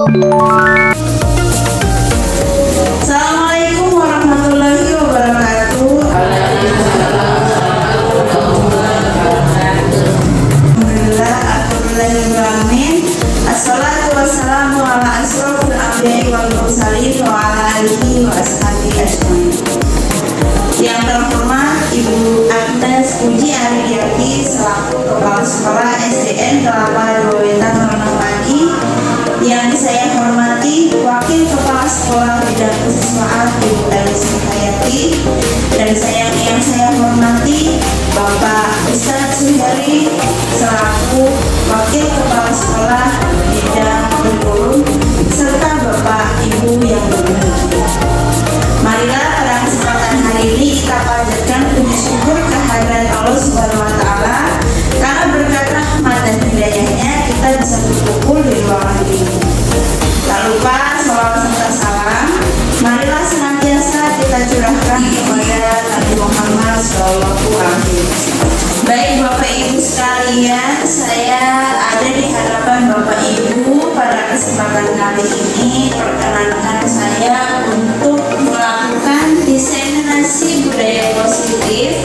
Assalamualaikum warahmatullahi wabarakatuh. Alhamdulillah, alhamdulillahirrahmanirrahim. Assalatu wassalamu ala asrofil anbiya'i wal mursalin wa ala alihi wa ashabihi ajmain. Yang terhormat Ibu Agnes Puji Aridiati selaku Kepala Sekolah SDN Kelapa Wetan Renang Pagi. Yang saya hormati Wakil Kepala Sekolah Bidang Kesiswaan Ibu Elisa Hayati, dan yang saya hormati Bapak Ustadz Suhari selaku Wakil Kepala Sekolah Bidang Kurikulum, serta Bapak Ibu yang berbahagia. Marilah pada kesempatan hari ini kita panjatkan puji syukur kehadirat Allah Subhanahu wa Ta'ala, karena berkat rahmat dan hidayahnya kita bisa berkumpul di ruangan ini. Tak lupa sholawat serta salam marilah senantiasa kita curahkan kepada Nabi Muhammad SAW. Baik Bapak Ibu sekalian, saya ada di hadapan Bapak Ibu pada kesempatan kali ini. Perkenankan saya untuk melakukan diseminasi budaya positif,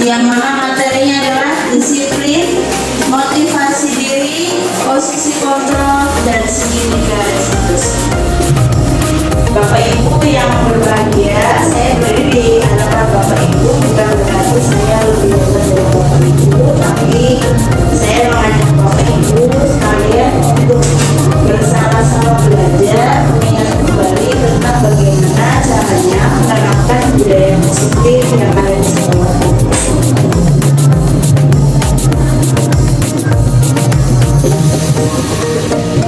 yang mana materinya adalah disiplin, motivasi diri, posisi kontrol, dan segi negara seterusnya. Bapak Ibu yang berbahagia, saya berdiri di hadapan Bapak Ibu bukan berarti saya lebih hebat dari Bapak Ibu, tapi saya mengajak Bapak Ibu sekalian untuk bersama-sama belajar, mengingat kembali tentang bagaimana caranya menerapkan budaya positif yang ada di sekolah.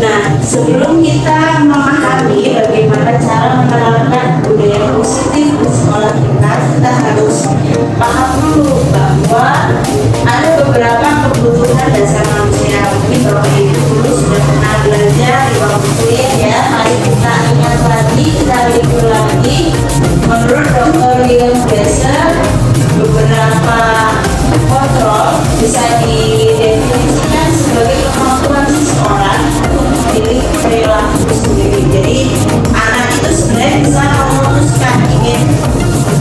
Nah, sebelum kita memahami bagaimana cara menerapkan budaya positif di sekolah kita harus paham dulu bahwa ada beberapa kebutuhan dasar manusia. Mungkin Bapak Ibu dulu sudah pernah belajar di waktu kuliah ya. Mari kita ingat lagi, kita review lagi. Menurut Dr. William Glasser, beberapa kontrol bisa didefinisikan sebagai kemampuan seseorang untuk memilih perilaku sendiri. Jadi anak itu sebenarnya bisa memutuskan ingin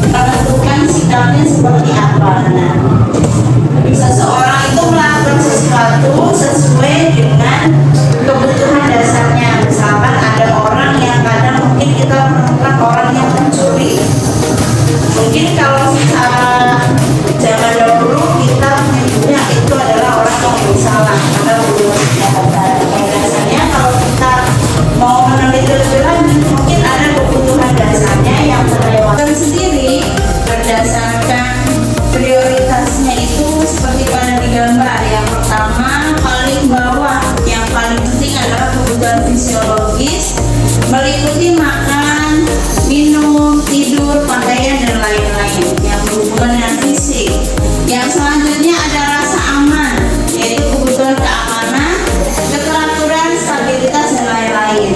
menentukan sikapnya seperti apa. Nah, seseorang itu melakukan sesuatu sesuai dengan kebutuhan dasarnya. Misalkan ada orang yang kadang mungkin kita menemukan orang yang mencuri. Mungkin kalau secara zaman dahulu kita menyebutnya itu adalah orang yang bersalah karena berbuat kejahatan. Biasanya kalau kita mau meneliti lebih lanjut, mungkin ada kebutuhan dasarnya yang terlewatkan sendiri berdasarkan prioritasnya itu seperti pada di gambar. Yang pertama paling bawah, yang paling penting adalah kebutuhan fisiologis, meliputi makan, minum, tidur, pakaian, dan lain-lain yang berhubungan dengan fisik. Yang selanjutnya ada rasa aman, yaitu kebutuhan keamanan, keteraturan, stabilitas, dan lain-lain.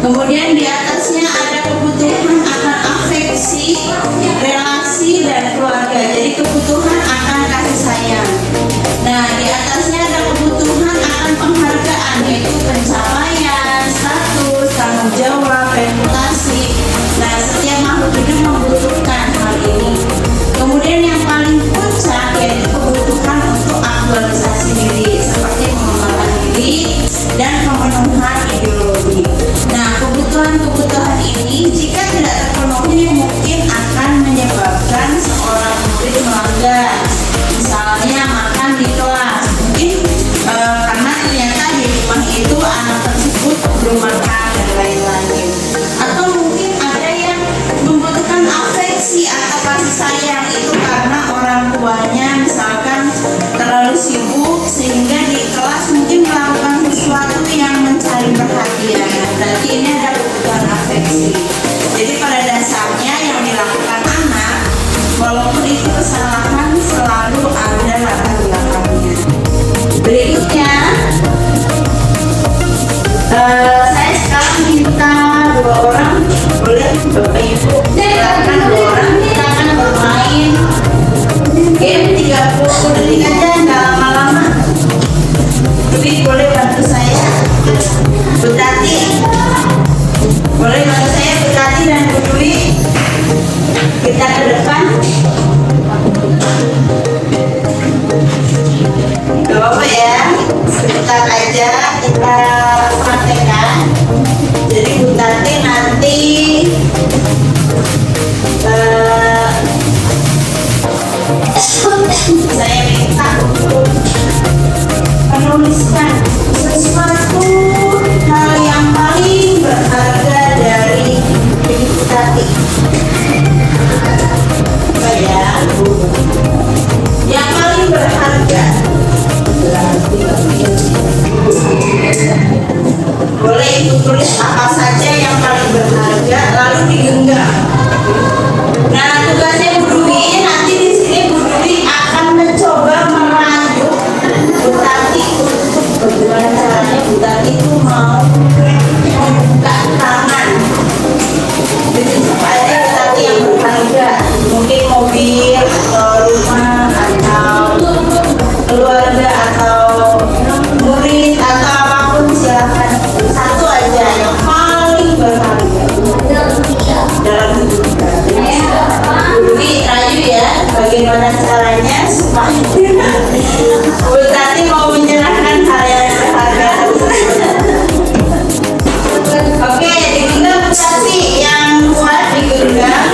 Kemudian di atasnya ada kebutuhan akan afeksi, relasi, dan keluarga. Jadi kebutuhan akan kasih sayang. Nah, di atasnya ada kebutuhan akan penghargaan, yaitu pencapaian, status, tanggung jawab, reputasi. Nah, setiap makhluk hidup membutuhkan hal ini. Kemudian yang paling puncak yaitu kebutuhan untuk aktualisasi diri, seperti pengembangan diri dan pemenuhan ideologi. Nah, kebutuhan-kebutuhan ini jika tidak terpenuhi mungkin akan menyebabkan seorang murid melanggar. Misalnya makan di kelas, mungkin karena ternyata di rumah itu anak tersebut belum makan dan lain-lain. Atau mungkin ada yang membutuhkan afeksi atau kasih sayang, itu karena orang tuanya misalkan terlalu sibuk sehingga di kelas mungkin melakukan sesuatu yang mencari perhatian. Berarti ini ada kebutuhan afeksi. Jadi pada dasarnya yang dilakukan anak, walaupun itu kesalahan, selalu ada latar belakangnya. Berikutnya saya sekarang minta 2 orang, boleh Bapak Ibu silakan 2 orang, kita akan bermain game 30 detik aja, nggak lama-lama. Jadi boleh bantu saya, Bu Tati. Apa ya? Yang paling berharga. Boleh itu tulis apa saja yang paling berharga lalu digenggam. Nah, tugasnya Bu Dwi nanti di sini Bu Dwi akan mencoba merayu Bu Tati untuk bagaimana caranya Bu Tati itu mau membuka tangan. Jadi supaya Bu Tati yang berharga, mungkin mobil atau rumah atau keluarga atau murid atau apapun silahkan satu aja yang paling berharga dalam hidup kita. Jadi rayu ya, bagaimana caranya supaya Bu Tati mau menyerahkan hal yang berharga. Oke, digenggam Bu Tati, yang kuat digenggam.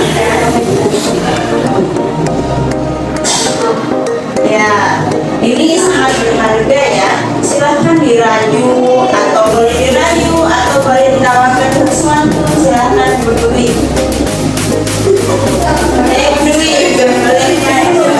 Ya, ini sangat berharga ya. Silahkan dirayu atau boleh dirayu atau boleh ditawarkan sesuatu. Silahkan Bu Dwi. Bu Dwi juga boleh dirayu.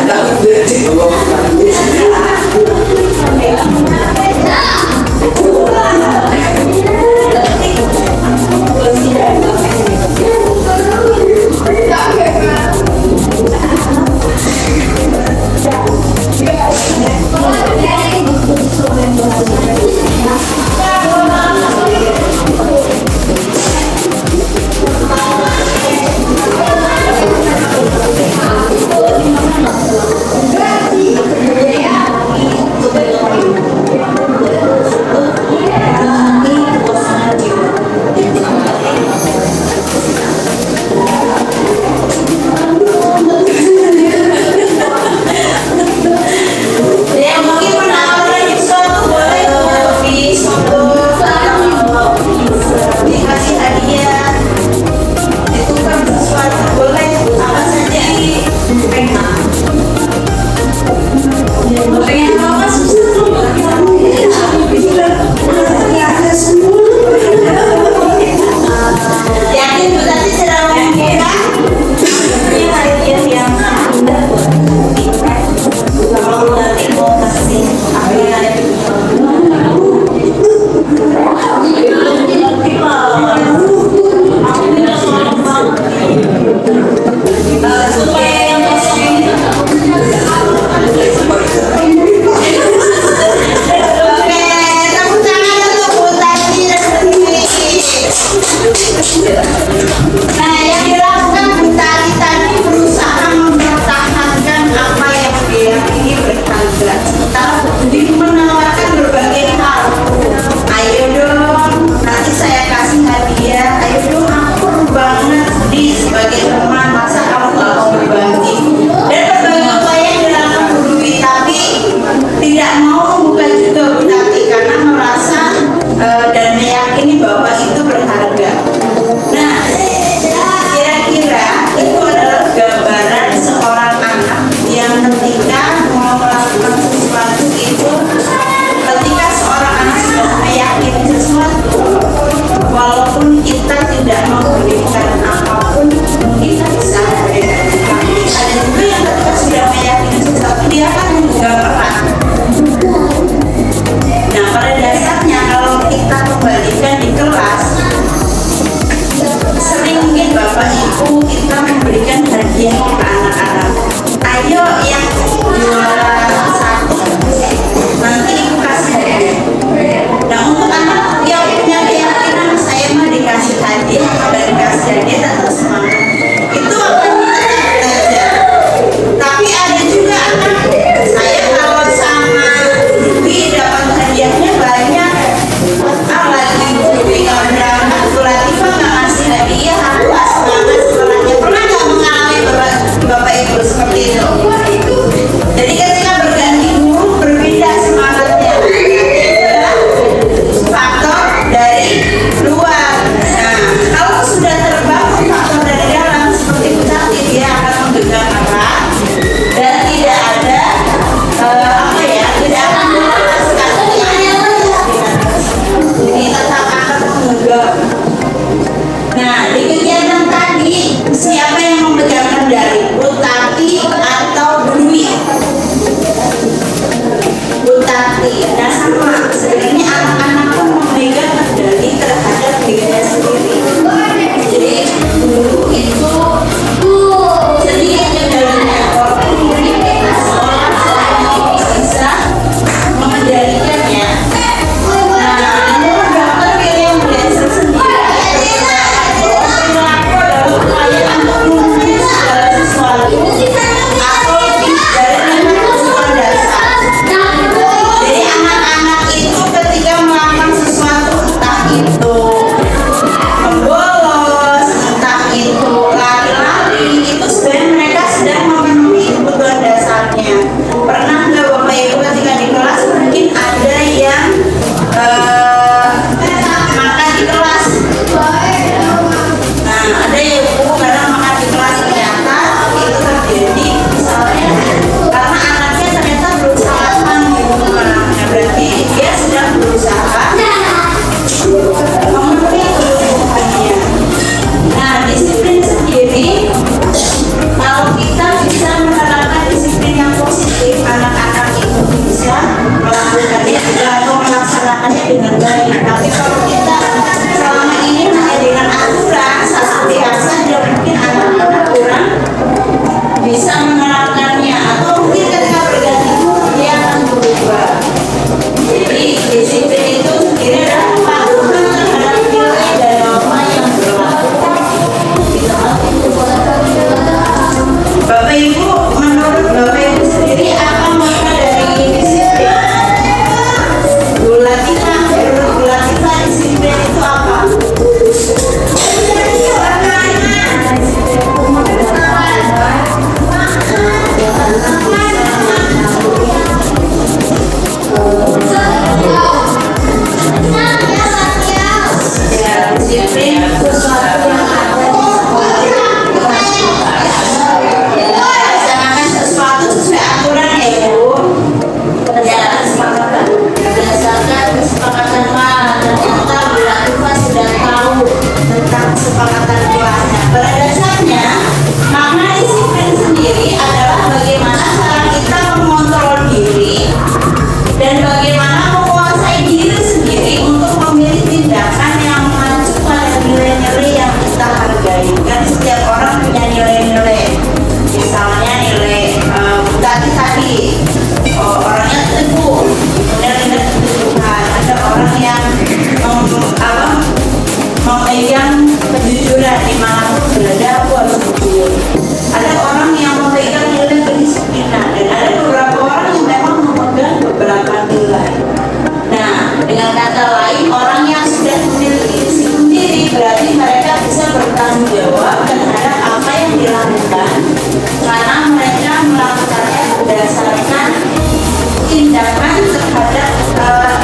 tindakan terhadap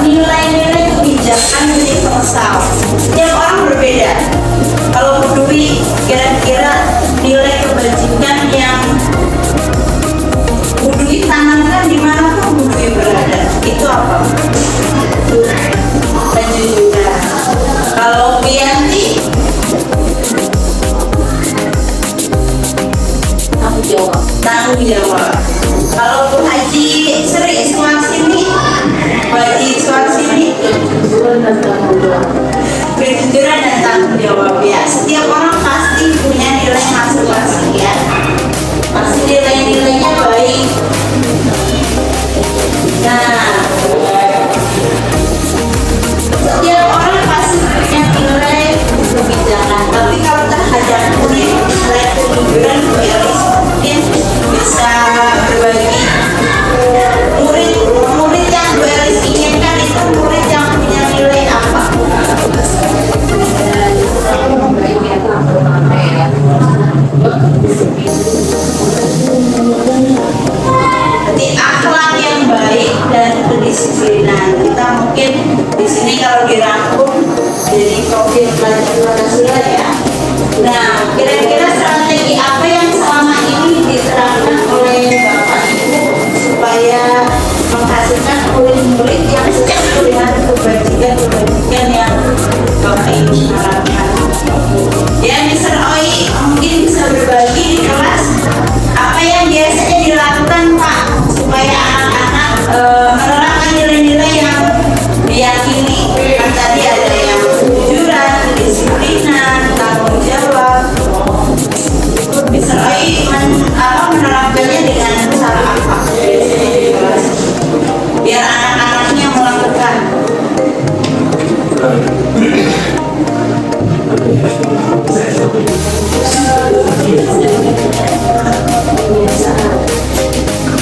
nilai-nilai kebijakan universal. Setiap orang berbeda. Kalau Bu Dwi kira-kira nilai kebajikan yang Bu Dwi tanamkan di mana pun Bu Dwi berada, itu apa? Kejujuran. Kalau Bu Yanti, tanggung jawab. Kalau Bu Haji Sri Suasini, Bu Haji Suasini, kejujuran dan tanggung jawab ya. Setiap orang pasti punya nilai masing-masing ya. Pasti nilai-nilainya baik. Nah, setiap orang pasti punya nilai kebijakan. Tapi kalau terhadap nilai kejujuran, mungkin bisa berbagi. Murid yang Bu Elis inginkan itu murid yang punya nilai apa? Jadi akhlak yang baik dan kedisiplinan. Kita mungkin di sini kalau dirangkum jadi profil pelajar Pancasila ya. Nah, kira-kira strategi apa yang selama ini diterapkan oleh Bapak Ibu supaya menghasilkan murid-murid yang sesuai dengan kebajikan yang Bapak Ibu harapkan? Ya, Mr. Oi mungkin bisa berbagi di kelas apa yang biasanya dilakukan Pak supaya anak-anak menerapkan nilai-nilai yang diyakini. Kan tadi ada yang kejujuran, kedisiplinan, tanggung jawab. Mr. Oi menerapkannya dengan cara apa biasanya di kelas biar anak-anaknya melakukan?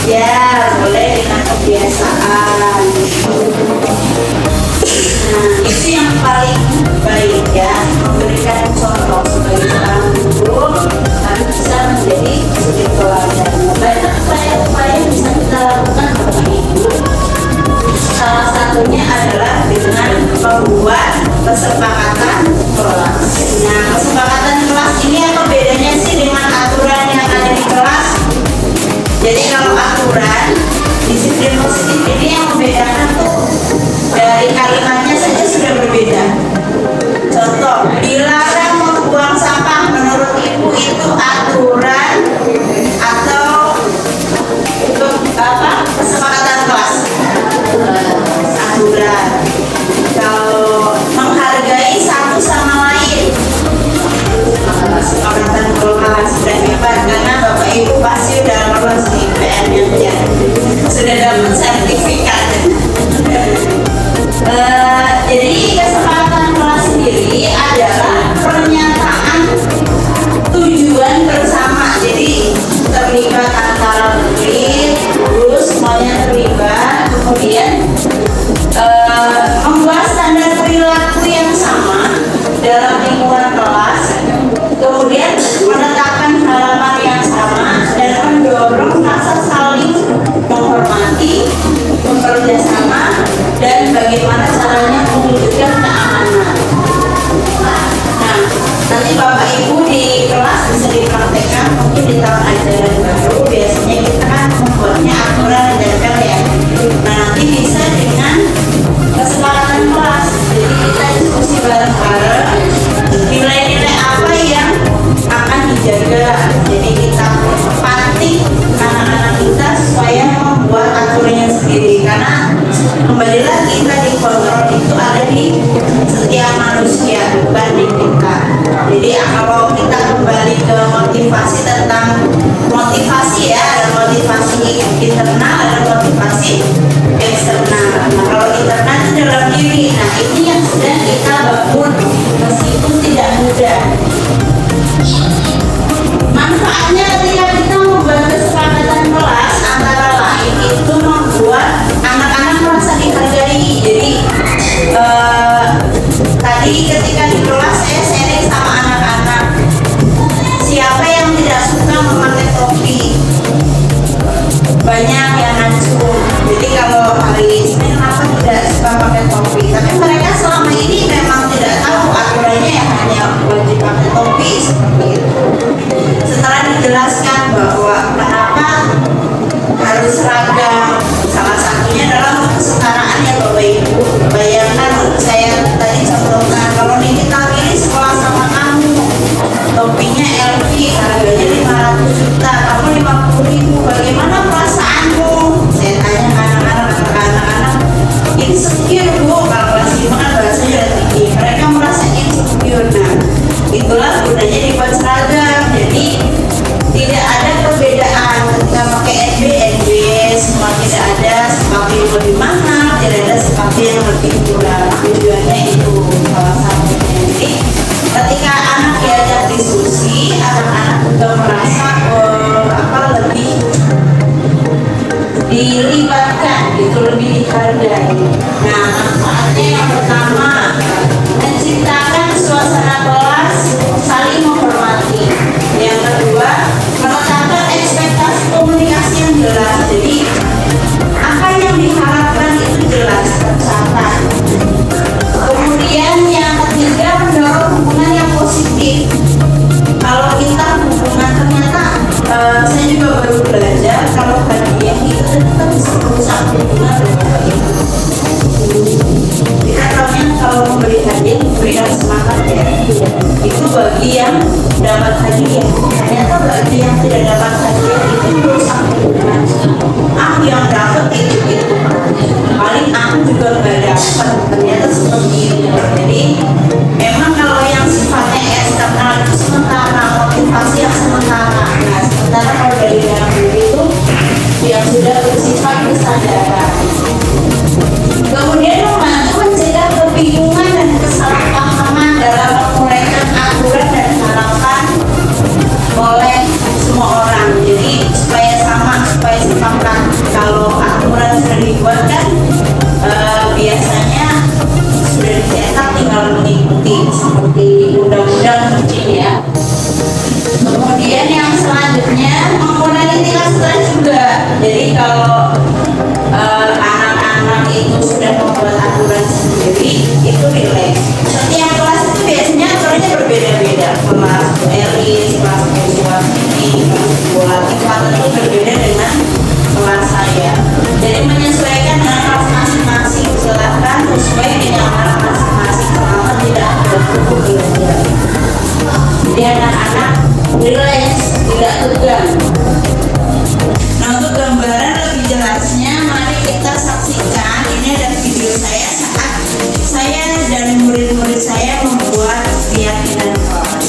Ya, boleh dengan kebiasaan. Nah, itu yang paling baik ya, memberikan contoh sebagai seorang guru harus bisa menjadi suri teladan. Banyak upaya-upaya yang bisa kita lakukan Bapak Ibu. Salah satunya adalah dengan membuat kesepakatan kelas. Nah, kesepakatan kelas ini apa bedanya sih dengan aturan yang ada di kelas? Jadi kalau aturan disiplin positif ini yang membedakan tuh dari kalimatnya saja sudah berbeda. Contoh, dilarang membuang sampah menurut Ibu itu aturan atau itu apa? Kesepakatan kelas. Aturan. Kalau menghargai satu sama lain, kesepakatan kelas sudah hebat karena Bapak Ibu pasti udah lolos di PN-nya, sudah dapat sertifikat. Jadi kesepakatan kelas sendiri adalah pernyataan tujuan bersama. Jadi terlibat antara murid, guru semuanya terlibat, kemudian membuat standar perilaku yang sama dalam lingkungan kelas, kemudian menetapkan halaman yang sama dan mendorong rasa saling menghormati, bekerjasama, dan bagaimana caranya mewujudkan keamanan. Nah, nanti Bapak Ibu di kelas bisa dipraktekkan mungkin di tahun ajaran baru. Biasanya kita kan membuatnya aturan dan ya. Nah, nanti bisa dengan kesepakatan kelas. Jadi kita diskusi bareng-bareng nilai-nilai apa yang akan dijaga. Jadi kita pantik anak-anak kita supaya membuat aturannya sendiri. Karena kembali lagi tadi kontrol itu ada di setiap manusia, bukan di kita. Jadi kalau kita kembali ke motivasi tentang motivasi ya, ada motivasi internal, ada motivasi eksternal. Nah, kalau internal itu dalam diri. Nah, ini yang sedang kita bangun meskipun tidak mudah. Manfaatnya ketika kita membuat kesepakatan kelas antara lain itu membuat anak-anak merasa dihargai. Jadi tadi ketika di kelas saya sharing sama anak-anak, siapa yang tidak suka memakai topi? Banyak yang ngacung. Jadi kalau anak-anak juga merasa lebih dilibatkan gitu, lebih dihargai. Nah, manfaatnya yang pertama, menciptakan suasana kelas saling menghormati. Yang kedua, meletakkan ekspektasi komunikasi yang jelas. Jadi apa yang diharapkan itu jelas, tercatat. Kemudian yang ketiga, mendorong hubungan yang positif. Kalau kita hubungan ternyata saya juga baru belajar kalau hadiah itu kita bisa merusak hubungan dengan baik. Kita tahunya kalau memberi hadiah memberikan semangat ya, itu bagi yang dapat hadiah. Ternyata bagi yang tidak dapat hadiah itu merusak hubungan. Yang dapat itu paling aku juga nggak dapat, ternyata seperti itu. Jadi memang kalau yang sifatnya eksternal itu sementara, motivasi yang sementara. Nah, sementara kalau dari dalam diri itu yang sudah bersifat kesadaran. Kemudian membantu mencegah kebingungan dan kesalahpahaman dalam menguraikan aturan dan harapan oleh semua orang. Jadi supaya sepakat. Kalau aturan sudah dibuat kan biasanya sudah dicetak, tinggal mengikuti seperti undang-undang mungkin ya. Kemudian yang selanjutnya mengurangi tingkat stres juga. Jadi kalau anak-anak itu sudah membuat aturan sendiri, itu rileks. Setiap kelas itu biasanya aturannya berbeda-beda. Kelas elis, kelas visual ini, kelas bola IPA itu berbeda dengan kelas saya. Jadi menyesuaikan dengan kelas masing-masing. Silakan sesuai dengan kelas masing-masing selama tidak ada belajar. Jadi anak-anak rileks, tidak tegang. Nah, untuk gambaran lebih jelasnya, mari kita saksikan. Ini ada video saya saat saya dan murid-murid saya membuat keyakinan kelas.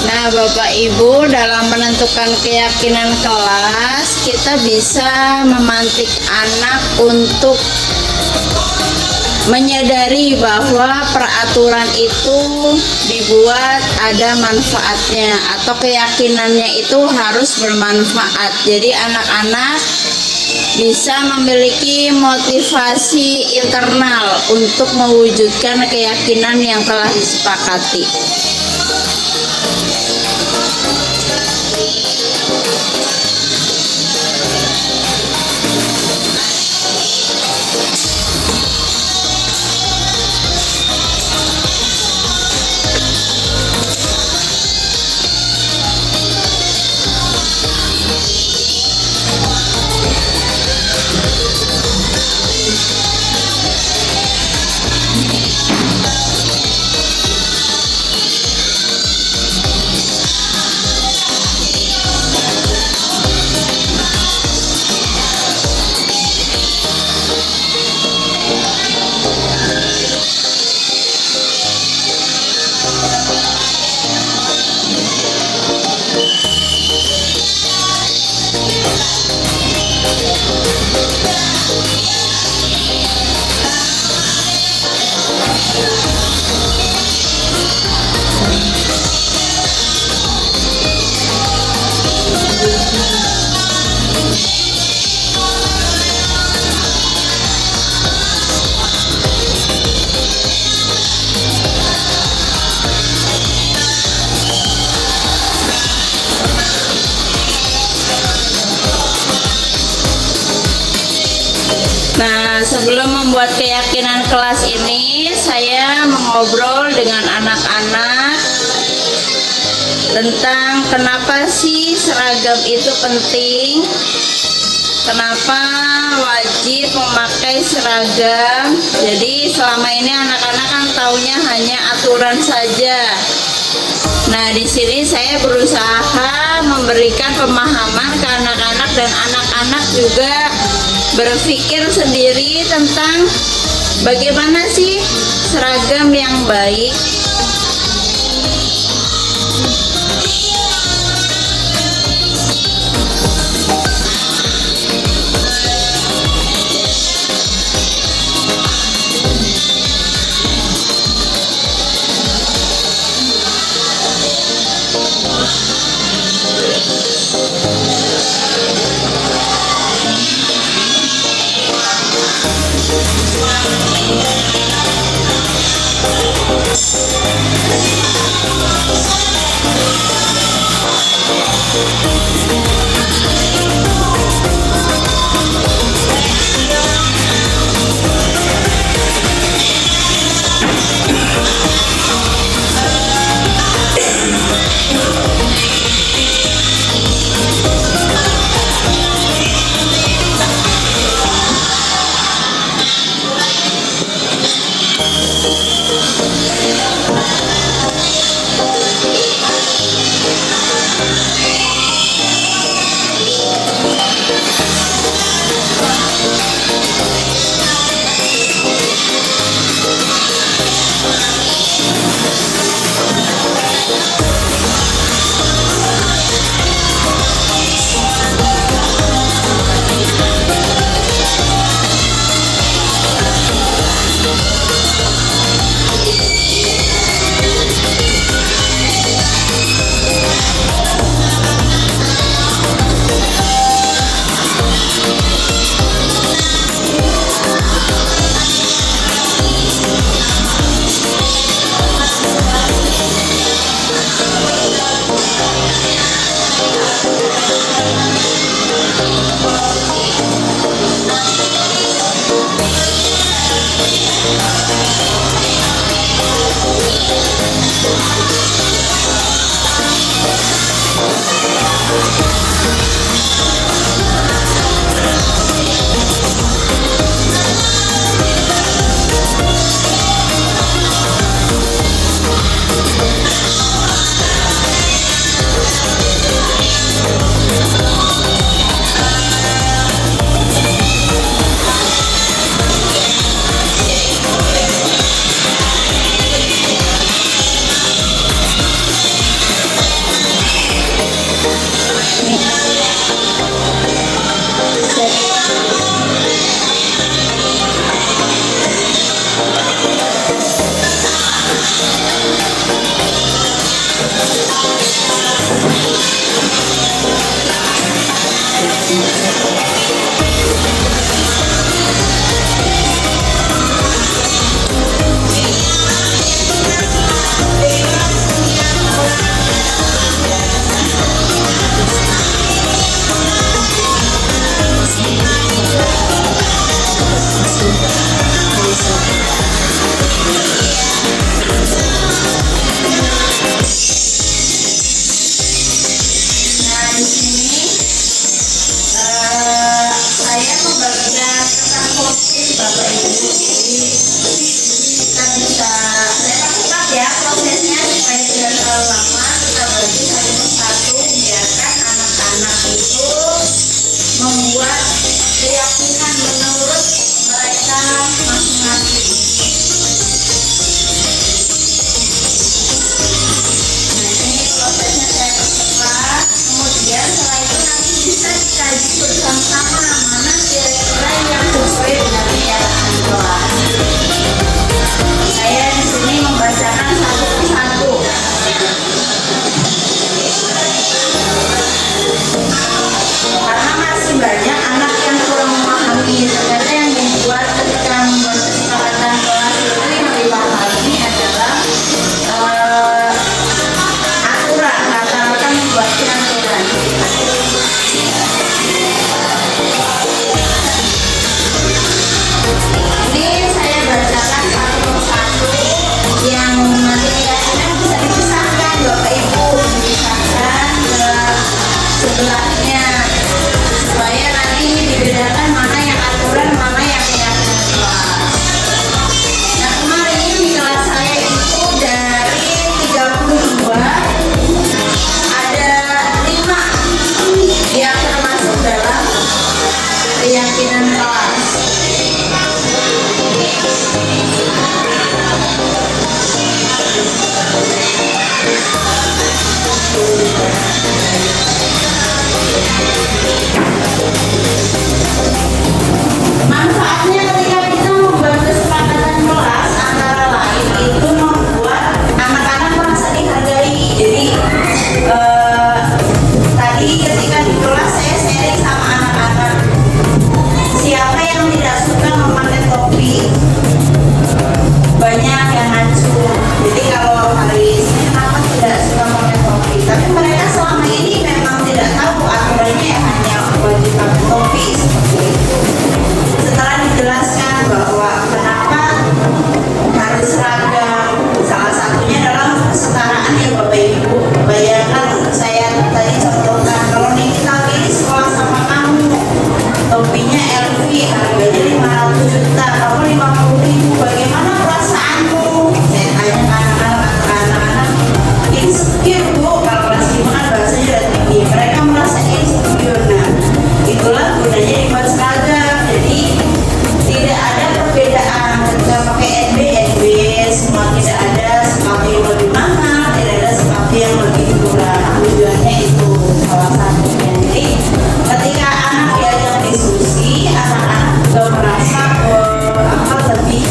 Nah, Bapak Ibu, dalam menentukan keyakinan kelas, kita bisa memantik anak untuk menyadari bahwa peraturan itu dibuat ada manfaatnya atau keyakinannya itu harus bermanfaat. Jadi anak-anak bisa memiliki motivasi internal untuk mewujudkan keyakinan yang telah disepakati. Nah, sebelum membuat keyakinan kelas ini, saya mengobrol dengan anak-anak tentang kenapa sih seragam itu penting, kenapa wajib memakai seragam. Jadi selama ini anak-anak kan taunya hanya aturan saja. Nah, di sini saya berusaha memberikan pemahaman ke anak-anak dan anak-anak juga berpikir sendiri tentang bagaimana sih seragam yang baik. sama-sama mana kira-kira yang sesuai dengan keadaan kelas. Saya di sini membacakan satu persatu. Karena masih banyak anak yang kurang memahami, ternyata yang membuat ketika membuat kesepakatan kelas itu yang dipahami adalah aturan, rata-rata membuat aturan. Ini saya bacakan satu persatu yang nanti kira-kira bisa dipisahkan Bapak Ibu, dipisahkan ke sebelahnya supaya nanti ini dibedakan mana yang aturan, mana yang keyakinan kelas. Nah kemarin di kelas saya itu dari 32 ada 5 yang termasuk dalam keyakinan kelas. Manfaatnya ketika kita membuat kesepakatan kelas antara lain itu membuat anak-anak merasa dihargai. Jadi tadi ketika di kelas saya sharing sama anak-anak, siapa yang tidak suka memakai topi? Banyak yang hancur. Jadi kalau hari Senin kenapa tidak suka memakai topi? Tapi mereka selama ini memang tidak tahu aturannya ya hanya wajib pakai topi seperti itu. Setelah dijelaskan bahwa kenapa harus seragam, salah satunya adalah kesetaraan ya Bapak Ibu. Bayangkan saya tadi contohkan kalau Nikita ini sekolah sama kamu, topinya LV harganya 500 juta, kamu 50.000, bagaimana perasaanmu? Saya tanya ke anak-anak, insecure Bu, kalau kelas 5 kan bahasanya udah tinggi, mereka merasa insecure. Nah itulah gunanya dibuat seragam, jadi tidak ada perbedaan ketika pakai NB, semua tidak ada sepatu yang lebih mahal, tidak ada sepatu yang lebih murah. Tujuannya itu salah satunya. Jadi ketika anak diajak diskusi, anak-anak juga merasa lebih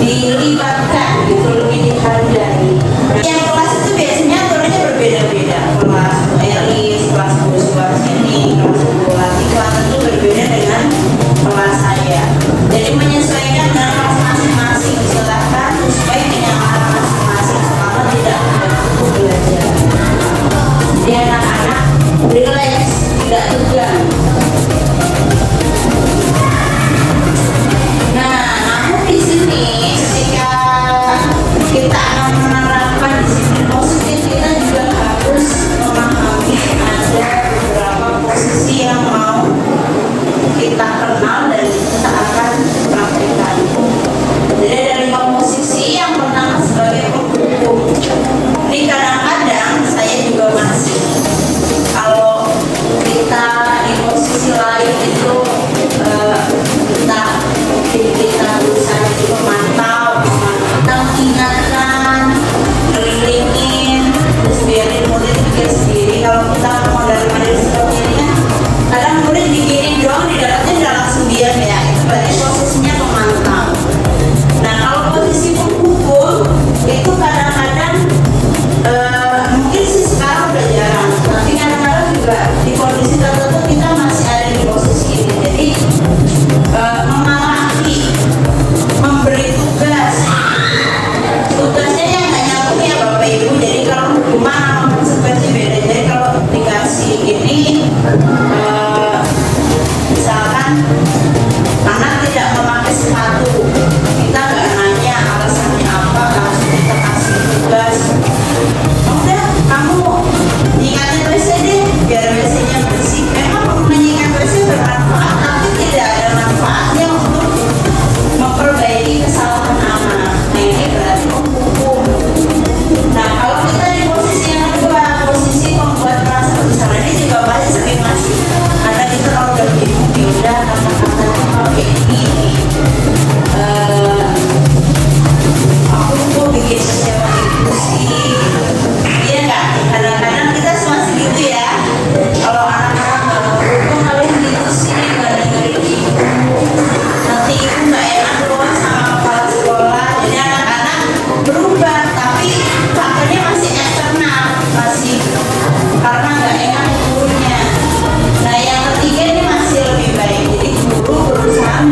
dilibatkan gitu, lebih dihargai. Yang kelas itu biasanya aturannya berbeda-beda. Kelas elis, kelas kelas ini, kelas kelas tentu berbeda dengan kelas saya. Jadi menyesuaikan dengan kelas masing-masing. Silakan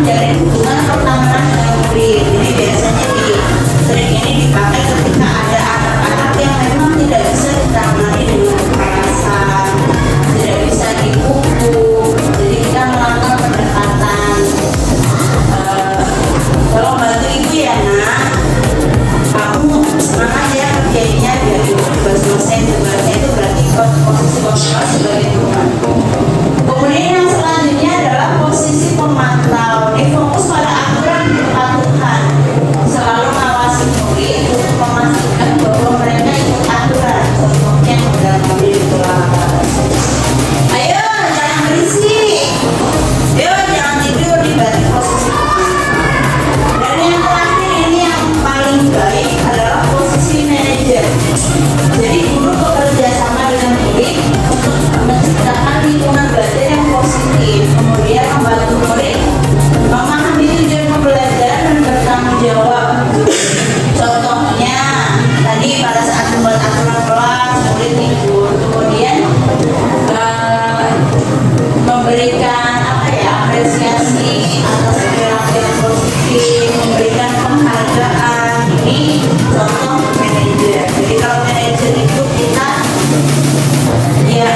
menjalin hubungan pertemanan dengan murid. Jadi biasanya trik ini dipakai ketika ada anak-anak yang memang tidak bisa ditangani dengan kekerasan, tidak bisa dipukul. Jadi kita melakukan pendekatan. Kalau bantu ibu ya nak, kamu semangat ya kerjanya biar ibu juga selesai tugasnya. Itu berarti posisi kontrol sebagai tuan. Kemudian yang selanjutnya adalah posisi pemantau. Ini fokus pada aturan dan kepatuhan. Selalu mengawasi murid untuk memastikan bahwa mereka ikut aturan. Contohnya dalam mobil di kelas. Ayo jangan berisik. Ayo jangan tidur di balik posisi pemantau. Dan yang terakhir ini yang paling baik adalah posisi manajer. Jadi guru bekerja sama dengan murid untuk menciptakan lingkungan belajar yang positif, kemudian membantu murid memahami tujuan pembelajaran dan bertanggung jawab. Contohnya tadi pada saat membuat aturan kelas murid tidur, kemudian memberikan apresiasi atas perilaku yang positif, memberikan penghargaan. Ini contoh manajer. Jadi kalau manajer itu kita ya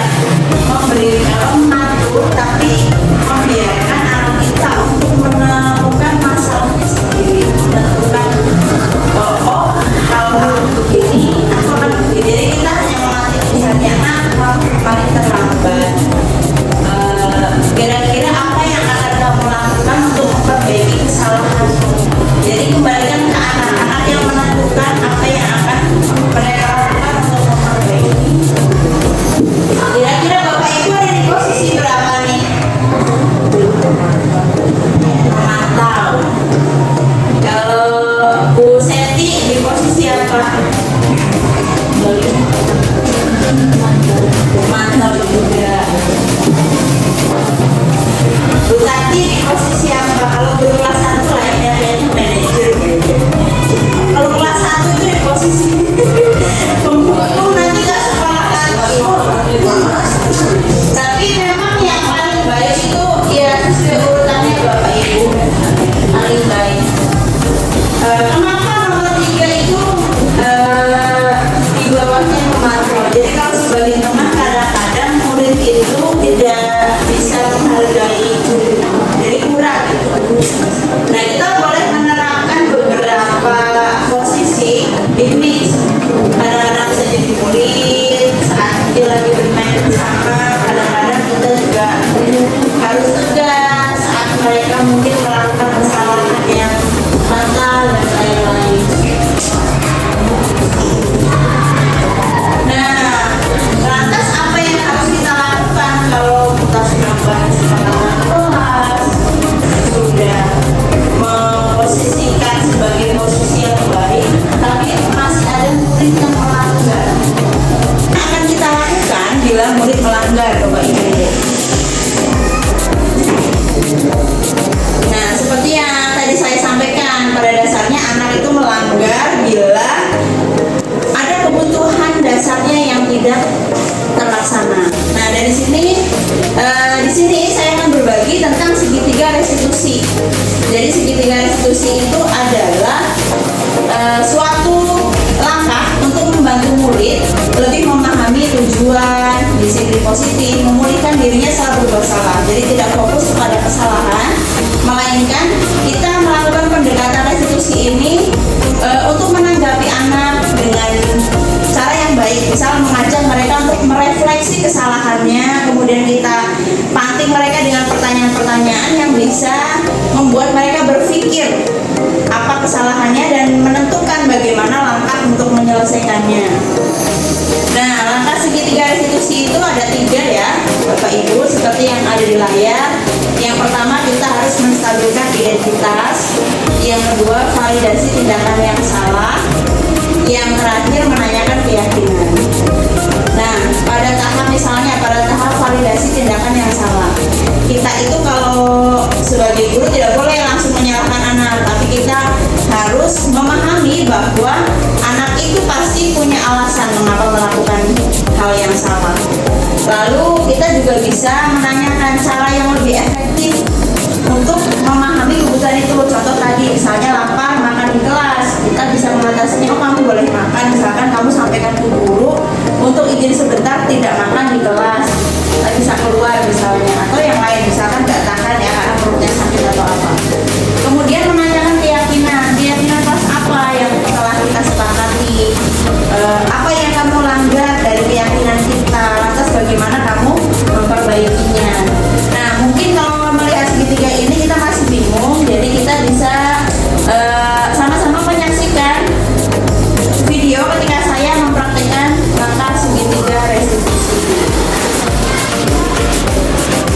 mengatur tapi membiarkan anak kita untuk menemukan masalahnya sendiri, menentukan kalau begini aku akan begini. Jadi kita hanya melatih misalnya paling terlambat. Kira-kira apa yang akan kamu lakukan untuk memperbaiki kesalahanmu. Jadi kembalikan ke anak-anak yang menentukan apa yang akan mereka lakukan untuk memperbaiki. Kira-kira Bapak Ibu ada di posisi berapa nih? Memantau. Kalau Bu Seti di posisi apa? Memantau juga. Bu Tati di posisi apa? Kalau guru kelas 1 lainnya kayaknya manajer. Kalau kelas 1 itu di posisi pembuku, nanti gak sekolah lagi. Tapi memang yang paling baik itu ya sesuai urutannya Bapak Ibu. Paling baik. Kenapa nomor 3 itu di bawahnya memantau? Jadi kalau sebagai teman kadang-kadang murid itu tidak bisa menghargai guru, jadi kurang gitu. Nah kita boleh menerapkan beberapa posisi ini. Kadang-kadang bisa jadi murid saat dia lagi bermain bersama. Kadang-kadang kita juga harus tegas saat mereka mungkin melakukan kesalahan yang fatal dan lain-lain. Nah, lantas apa yang harus kita lakukan kalau kita sudah bahas tentang kelas, sudah memposisikan sebagai posisi yang baik, tapi masih ada murid yang melanggar? Akan kita lakukan bila murid melanggar, Bapak Ibu. Nah, seperti yang tadi saya sampaikan, pada dasarnya anak itu melanggar bila ada kebutuhan dasarnya yang tidak terlaksana. Nah, dari sini di sini saya akan berbagi tentang segitiga restitusi. Jadi segitiga restitusi itu adalah suatu langkah untuk membantu murid lebih memahami tujuan, disiplin positif, memulihkan dirinya setelah berbuat salah. Jadi tidak fokus kepada kesalahan, melainkan kita melakukan pendekatan restitusi ini untuk menanggapi anak dengan cara yang baik. Misal mengajak mereka untuk merefleksi kesalahannya, kemudian kita panting mereka dengan pertanyaan-pertanyaan yang bisa membuat mereka berpikir apa kesalahannya dan menentukan bagaimana langkah untuk menyelesaikannya. Nah, langkah segitiga restitusi itu ada 3 ya Bapak Ibu, seperti yang ada di layar. Yang pertama kita harus menstabilkan identitas. Yang kedua validasi tindakan yang salah. Yang terakhir menanyakan keyakinan. Nah, pada tahap misalnya pada tahap validasi tindakan yang salah, kita itu kalau sebagai guru tidak boleh langsung menyalahkan anak, tapi kita harus memahami bahwa anak itu pasti punya alasan mengapa melakukan hal yang salah. Lalu kita juga bisa menanyakan cara yang lebih efektif untuk memahami izin sebentar tidak makan di kelas, bisa keluar misalnya, atau yang lain misalkan nggak tahan ya karena perutnya sakit atau apa. Kemudian menanyakan keyakinan kelas apa yang telah kita sepakati, apa yang kamu langgar dari keyakinan kita, lantas bagaimana kamu memperbaikinya. Nah mungkin kalau melihat segitiga ini kita masih bingung, jadi kita bisa sama-sama menyaksikan video ketika saya mempraktikkan langkah segitiga restitusi.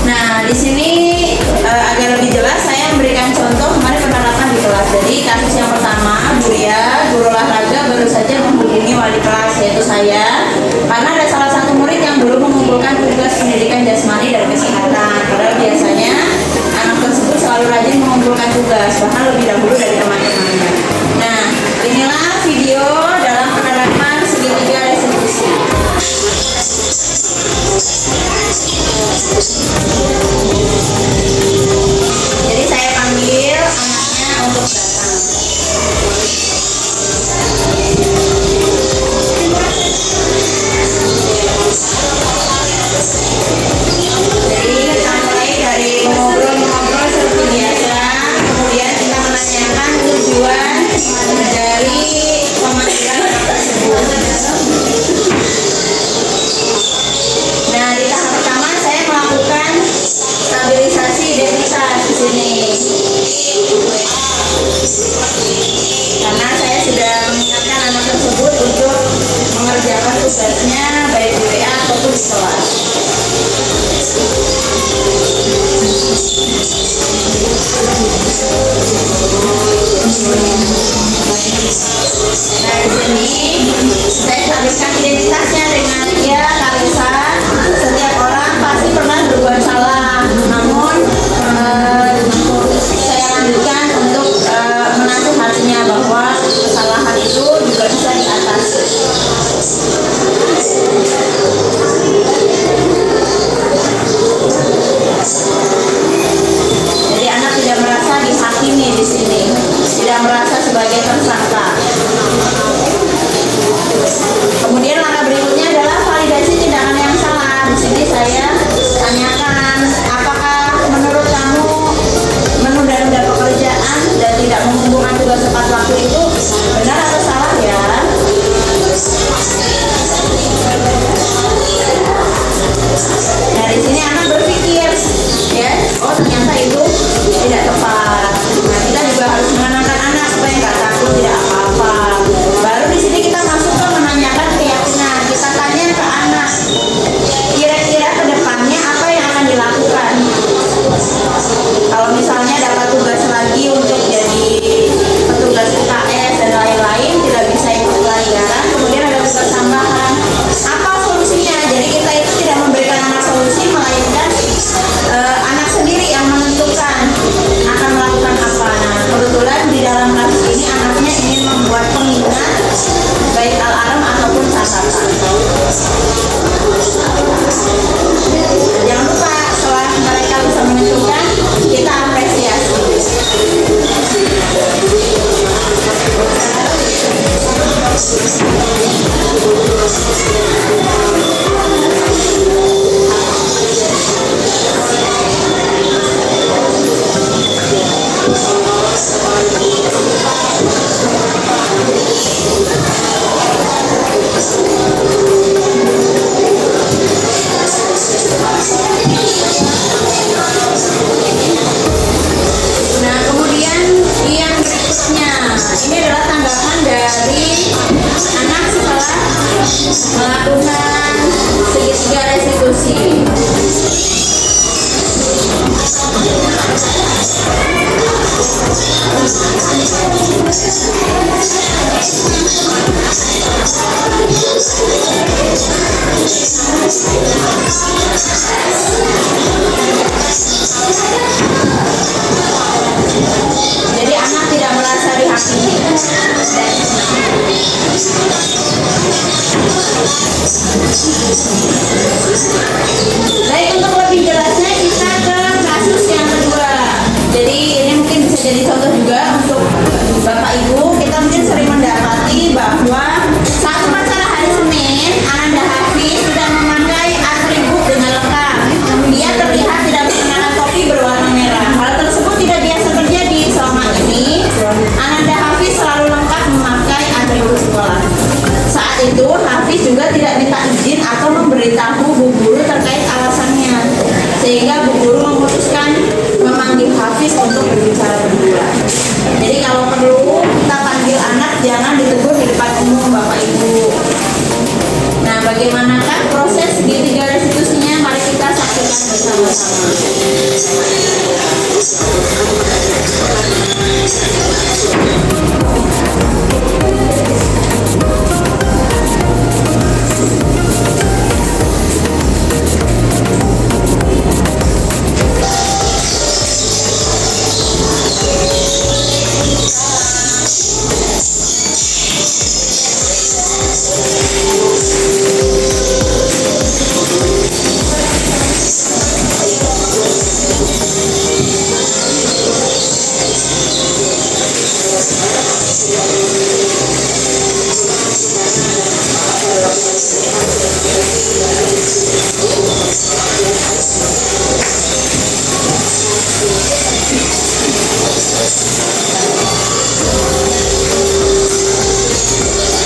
Nah, di sini agar lebih jelas saya memberikan contoh kemarin penerapan di kelas. Jadi kasus yang pertama, Buria, guru olahraga baru saja menghubungi wali kelas yaitu saya, karena ada salah satu murid yang belum mengumpulkan tugas pendidikan jasmani dan kesehatan. Padahal biasanya anak tersebut selalu rajin mengumpulkan tugas, bahkan lebih dahulu dari teman-temannya. Nah, inilah video dalam penerapan segitiga restitusi. Jadi saya panggil anaknya untuk datang. Jadi kita mulai dari ngobrol-ngobrol seperti biasa, kemudian kita menanyakan tujuan dari pemanggilan anak tersebut. Nah, di tahap pertama saya melakukan stabilisasi identitas di sini. Karena saya sudah mengingatkan anak tersebut untuk mengerjakan tugasnya baik di WA ataupun di kelas. Nah, di sini saya stabilkan identitasnya dengan ya Kalisa. Setiap orang pasti pernah berbuat salah, namun saya lanjutkan untuk menasihatinya bahwa kesalahan itu juga bisa diatasi. Jadi anak tidak merasa dihakimi di sini, tidak merasa sebagai tersangka. Kemudian langkah berikutnya adalah validasi tindakan yang salah. Di sini saya tanyakan, apakah menurut kamu menunda-nunda pekerjaan dan tidak mengumpulkan tugas tepat waktu itu benar atau salah ya? Nah di sini anak berpikir, ya, oh ternyata itu tidak tepat. Nah kita juga harus menenangkan anak supaya nggak takut, tidak apa-apa. Baru di sini kita masuk ke menanyakan keyakinan. Kita tanya ke anak, kira-kira ke depannya apa yang akan dilakukan? Kalau misalnya dapat tugas lagi untuk jadi petugas UKS dan lain-lain, tidak bisa ikut pelajaran, kemudian ada tugas tambahan. Apa solusinya? Jadi kita itu tidak memberikan anak solusi, melainkan anak sendiri yang menentukan akan melakukan apa. Nah, kebetulan di dalam kasus ini anaknya ingin membuat pengingat baik alarm ataupun catatan. Jangan lupa setelah mereka bisa menentukan, kita apresiasi. Nah, kemudian yang berikutnya, ini adalah tanggapan dari anak setelah melakukan segitiga restitusi. Jadi anak tidak merasa dihakimi. Baik, untuk lebih jelasnya kita ke kasus yang kedua. Jadi ini mungkin bisa jadi contoh juga untuk Bapak Ibu. Kita mungkin sering mendapati bahwa saat upacara hari Senin, Ananda Hafiz Jadi kalau perlu kita panggil anak, jangan ditegur di depan umum Bapak Ibu. Nah, bagaimanakah proses segitiga restitusinya? Mari kita saksikan bersama-sama.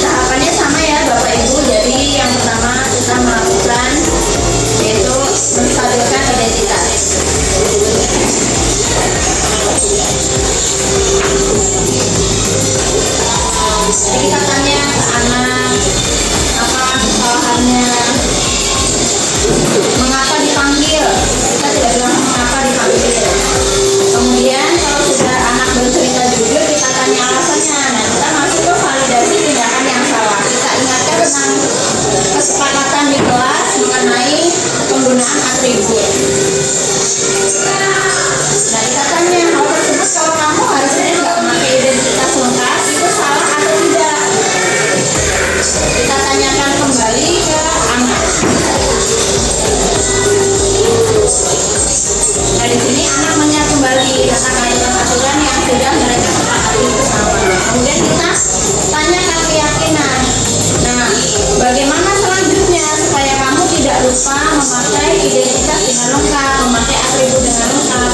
Tahapannya sama ya Bapak Ibu. Jadi yang pertama kita melakukan yaitu menstabilkan identitas. Jadi kita tanya ke anak apa kesalahannya, mengapa dipanggil. Kita tidak bilang mengapa dipanggil. Kemudian kalau sudah anak bercerita jujur, kita tanya alasannya. Nah, kita masuk ke validasi tindakan yang salah. Kita ingatkan tentang kesepakatan di kelas mengenai penggunaan atribut. Nah, kita tanya hal tersebut, kalau kamu harusnya nggak memakai identitas lengkap, itu salah atau tidak? Kita tanyakan kembali ke anak. Nah, di sini anak menyatakan kembali tentang aturan yang sudah mereka sepakati bersama. Kemudian kita tanyakan keyakinan. Nah, bagaimana selanjutnya supaya kamu tidak lupa memakai identitas dengan lengkap, memakai atribut dengan lengkap?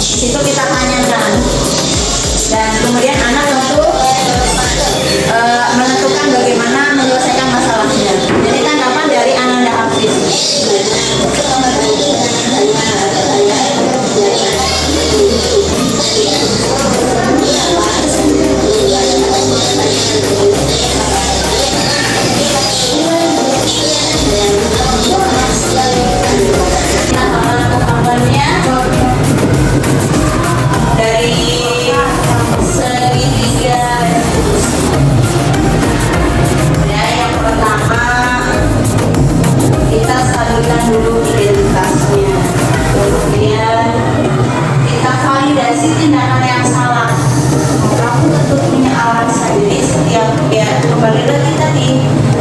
Itu kita tanyakan. Dan kemudian anak tentu menentukan bagaimana menyelesaikan masalahnya. Jadi tanggapan dari Ananda Hafiz. Dari segitiga ya, yang pertama kita stabilkan dulu identitasnya, kemudian kita validasi tindakan yang salah. Kamu tentu punya alasan. Jadi setiap ya kembali lagi tadi,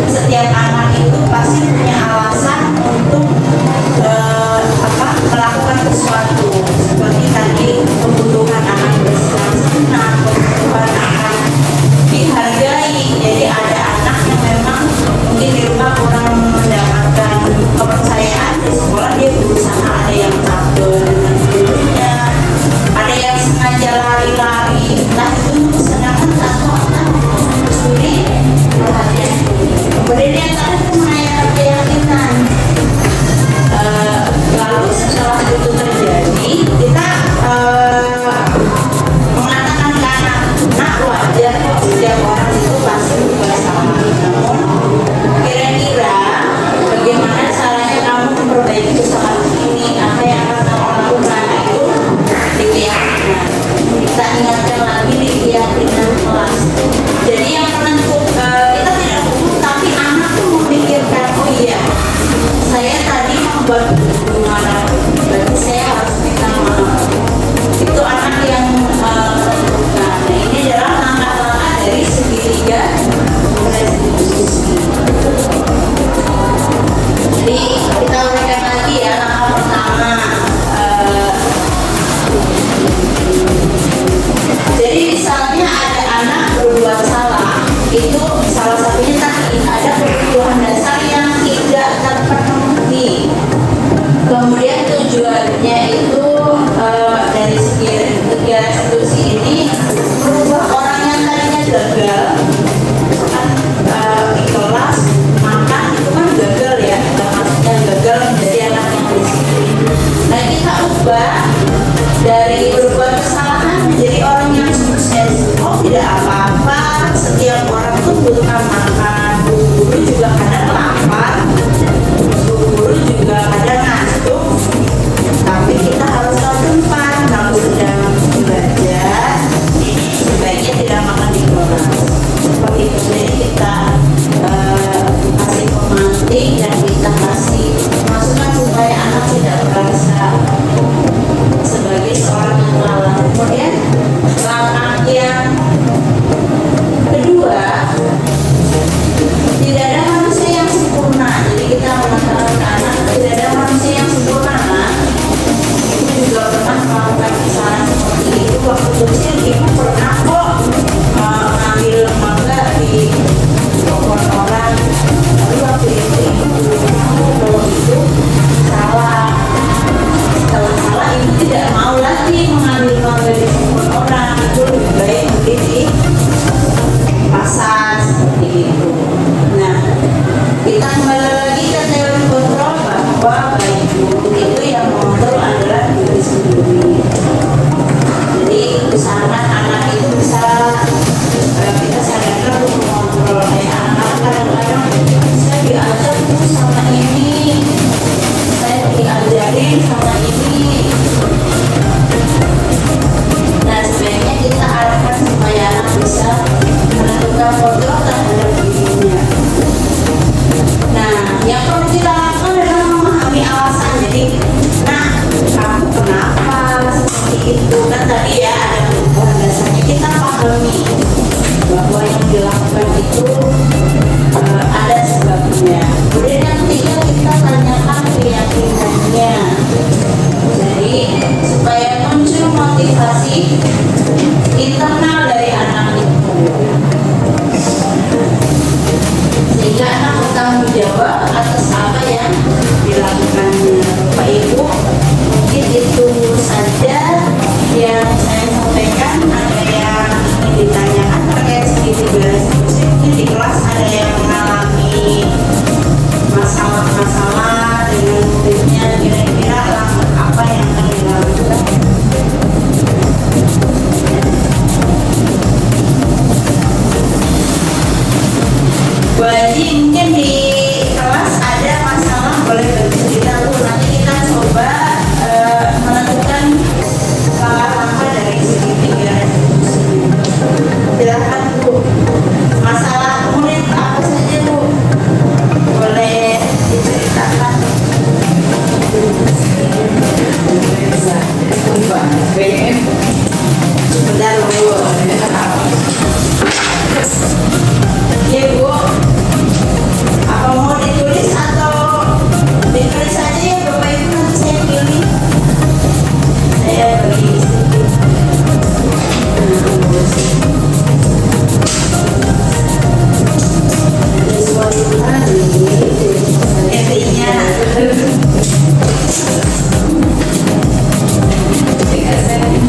setiap anak itu pasti punya alasan untuk melakukan sesuatu. Seperti tadi kebutuhan anak bersenang-senang, kebutuhan anak dihargai. Jadi ada anak yang memang mungkin di rumah kurang mendapatkan kepercayaan, di sekolah dia berusaha, ada yang takut dengan gurunya, ada yang sengaja lari-lari, entah itu sedangkan atau mencuri perhatian. Kemudian yang terakhir mengenai keyakinan. Lalu setelah itu terjadi, kita mengatakan ke anak, nak wajar kok setiap orang itu pasti berbuat salah. Namun kira-kira bagaimana caranya kamu memperbaiki kesalahan ini? Apa yang akan kamu lakukan? Itu di keyakinan. Kita ingatkan lagi di keyakinan kelas. Jadi yang penentu kita tidak hukum, tapi anak tuh memikirkan, oh iya, saya tadi membuat gimana, berarti saya harus minta maaf. Itu anak yang menentukan. Nah, ini adalah langkah-langkah dari segitiga restitusi. Jadi kita uraikan lagi ya. Langkah pertama, jadi misalnya ada anak berbuat salah, apa-apa, setiap orang tuh butuhkan makan. Guru juga kadang lapar, guru juga kadang ngantuk, tapi kita harus tahu tempat. Kalau sedang belajar, sebaiknya tidak makan di kelas. Seperti itu, jadi kita kasih pemantik dan kita kasih masukan supaya anak tidak merasa sebagai seorang yang lalai. Kemudian langkah yang kedua, tidak ada manusia yang sempurna. Jadi kita mengatakan ke anak tidak ada manusia yang sempurna. Ibu juga pernah melakukan kesalahan seperti itu waktu kecil. Ibu pernah kok mengambil mangga di pohon orang. Lalu waktu itu ibu tahu bahwa itu salah. Setelah salah, ibu tidak mau lagi mengambil mangga di pohon orang. Itu lebih baik beli di pasar seperti itu. Nah, kita kembali lagi ke teori kontrol bahwa baik guru itu yang mengontrol adalah diri sendiri. Jadi usahakan anak itu bisa kita sadarkan untuk mengontrol. Kayak anak-anak kadang-kadang saya diajar tuh sama ini, saya diajarin sama ini. Nah, sebaiknya kita arahkan supaya anak bisa menentukan kontrol terhadap dirinya. Nah, yang perlu kita lakukan adalah memahami alasan. Jadi, nah, kamu kenapa seperti itu? Kan tadi ya ada kebutuhan dasarnya. Kita pahami bahwa yang dilakukan itu ada sebabnya. Kemudian yang ketiga, kita tanyakan keyakinannya. Jadi, supaya muncul motivasi internal dari anak itu, sehingga anak bertanggung jawab atas apa yang dilakukannya. Bapak Ibu, mungkin itu saja yang saya sampaikan. Ada yang ingin ditanyakan terkait segitiga resolusi? Mungkin di kelas ada yang mengalami masalah-masalah dengan muridnya, kira-kira langkah apa yang akan dilakukan? Bu Haji, mungkin di kelas ada masalah, boleh bercerita Bu. Nanti kita coba menentukan langkah-langkah dari segitiga resolusi. Silakan Bu. Masalah murid apa saja Bu? Boleh diceritakan. Sebentar Bu. Ya Bu, apa mau ditulis atau ditulis saja ya Bapak Ibu, nanti saya pilih. Saya bagi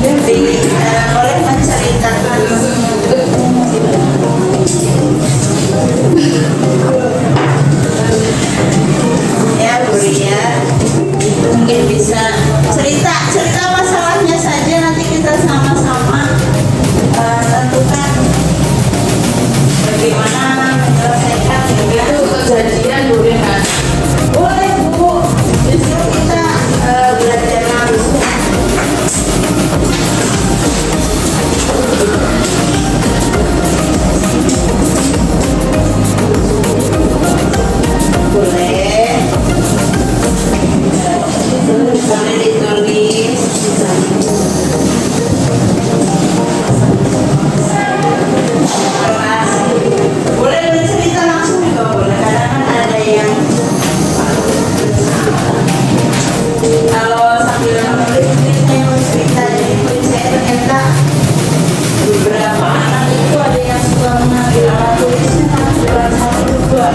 intinya boleh menceritakan ya Bu Ria, mungkin bisa cerita masalahnya saja, nanti kita sama-sama tentukan bagaimana menyelesaikan. Itu kejadian Bu Rehan. Boleh Bu, justru kita belajar langsung. Boleh ditulis. Boleh bercerita langsung juga boleh. Kadang kan ada yang kalau sambil menulis mungkin saya mau cerita. Jadi menurut saya ternyata beberapa anak itu ada yang suka mengambil alat tulisnya tapi bukan satu dua.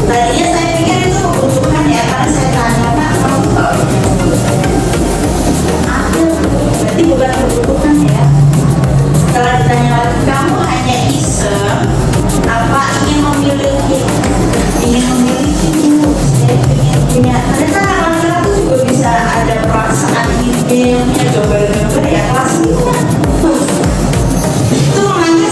Tadinya saya pikir itu kebutuhan ya, karena saya tanya Pak, kamu tahu? Ada, berarti bukan kebutuhan ya. Setelah ditanya lagi, kamu hanya iseng apa ingin memiliki? Ingin memiliki Bu, saya ingin punya. Ternyata anak-anak itu juga bisa ada perasaan ide, punya gambar-gambar ya, kelas itu kan. Itu mengajar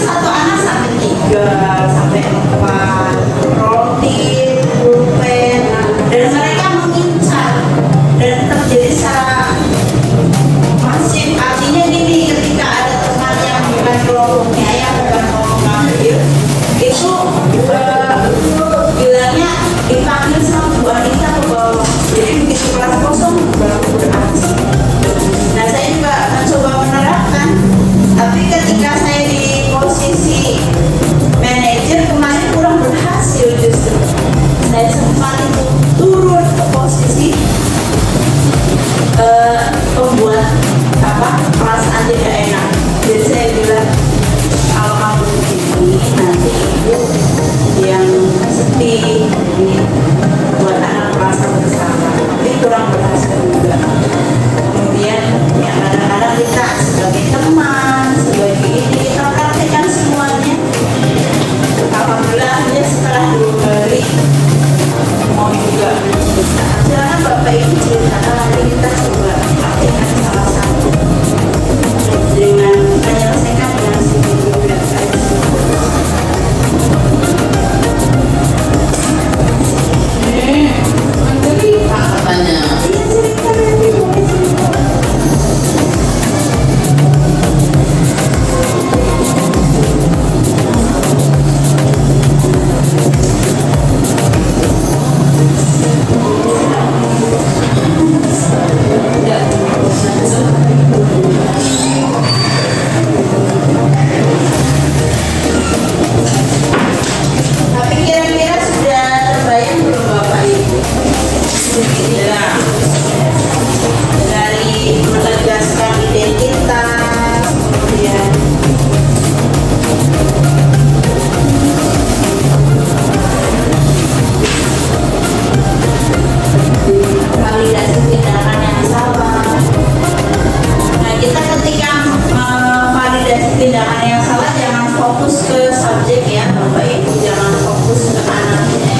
fokus ke subjek ya Bapak Ibu, jangan fokus ke anaknya,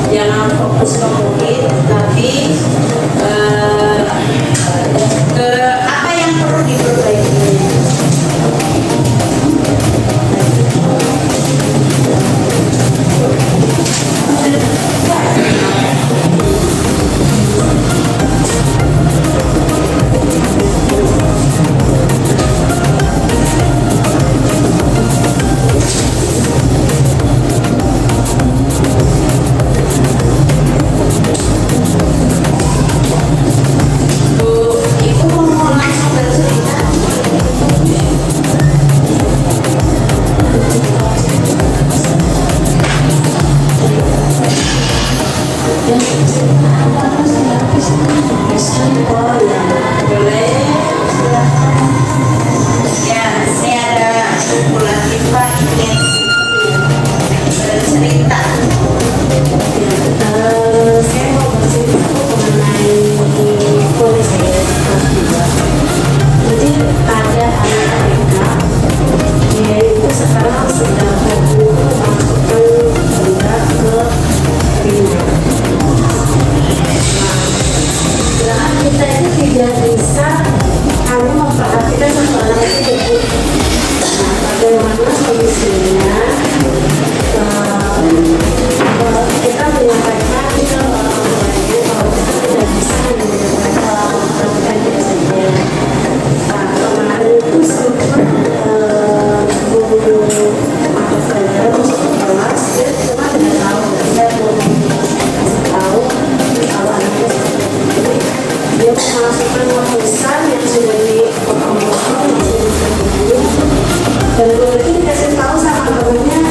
jangan fokus ke murid, tapi ke apa yang perlu diperbaiki. Ibu mau langsung bercerita. Boleh, silakan. Ya, ini ada bulan kita ingin bercerita. Saya mau bercerita mengenai polis saya juga. Jadi ada anak TK, dia itu sekarang sudah mau masukkan benda ke primer. Nah, kita itu tidak bisa hanya memperhatikan satu anak itu. Nah, bagaimana solusinya? Kita menyampaikan ke orang tuanya bahwa kita tidak bisa melakukan itu saja. Kemarin itu sempat guru mata pelajaran masuk ke kelas, dia cuma tidak tahu, saya belum kasih tahu kalau anaknya seperti itu. Dia memasukkan uang besar yang sudah dipotong-potong, masih di dan guru itu dikasih tahu sama temannya